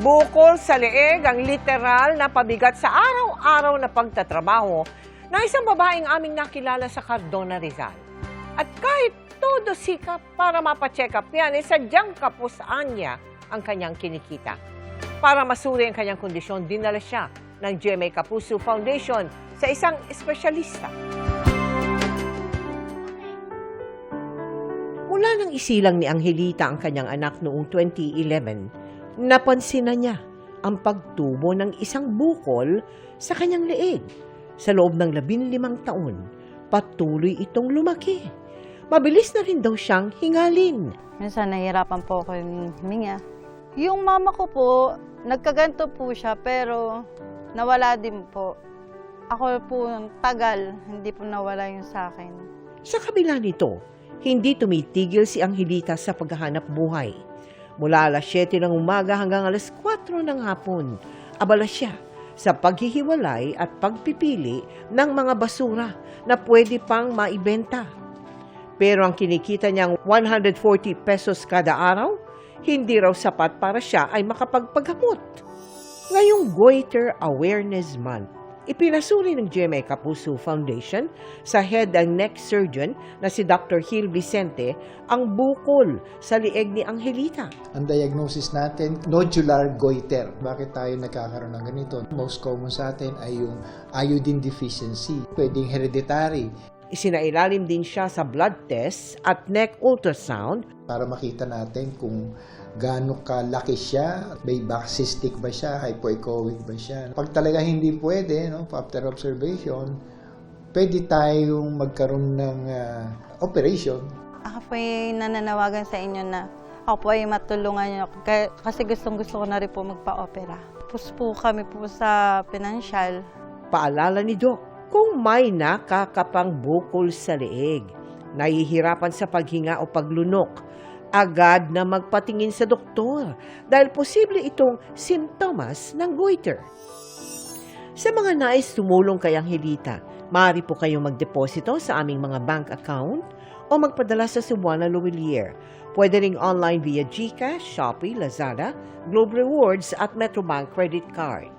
Bukol sa leeg ang literal na pabigat sa araw-araw na pagtatrabaho ng isang babaeng aming nakilala sa Cardona, Rizal. At kahit todo sikap para mapacheck up yan, sadyang kapusaan niya ang kanyang kinikita. Para masuri ang kanyang kondisyon, dinala siya ng GMA Kapuso Foundation sa isang espesyalista. Mula nang isilang ni Angelita ang kanyang anak noong 2011, napansin na niya ang pagtubo ng isang bukol sa kanyang leeg. Sa loob ng 15 taon, patuloy itong lumaki. Mabilis na rin daw siyang hingalin. Minsan nahihirapan po ako yung huminga. Yung mama ko po, nagkaganto po siya pero nawala din po. Ako po tagal, hindi po nawala yung sa akin. Sa kabila nito, hindi tumitigil si Angelita sa paghahanap buhay. Mula alas 7 ng umaga hanggang alas 4 ng hapon, abala siya sa paghihiwalay at pagpipili ng mga basura na pwede pang maibenta. Pero ang kinikita niyang 140 pesos kada araw, hindi raw sapat para siya ay makapagpagamot. Ngayong Goiter Awareness Month, ipinasuri ng GMA Kapuso Foundation sa head and neck surgeon na si Dr. Gil Vicente ang bukol sa lieg ni Angelita. Ang diagnosis natin, nodular goiter. Bakit tayo nagkakaroon ng ganito? Most common sa atin ay yung iodine deficiency. Pwedeng hereditary. Isinailalim din siya sa blood test at neck ultrasound Para makita natin kung gaano kalaki siya, may back cystic ba siya, hypoechoic ba siya. Pag talaga hindi pwede, after observation, pwede tayong magkaroon ng operation. Ako po ay nananawagan sa inyo na ako po ay matulungan niyo kasi gustong-gusto ko na rin po magpa-opera. Tapos po kami po sa financial. Paalala ni Doc, kung may nakakapang bukol sa leeg, nahihirapan sa paghinga o paglunok, agad na magpatingin sa doktor dahil posible itong simptomas ng goiter. Sa mga nais tumulong kay Angelita, maaari po kayong magdeposito sa aming mga bank account o magpadala sa Cebuana Luwilier. Pwede ring online via GCash, Shopee, Lazada, Globe Rewards at Metrobank Credit Card.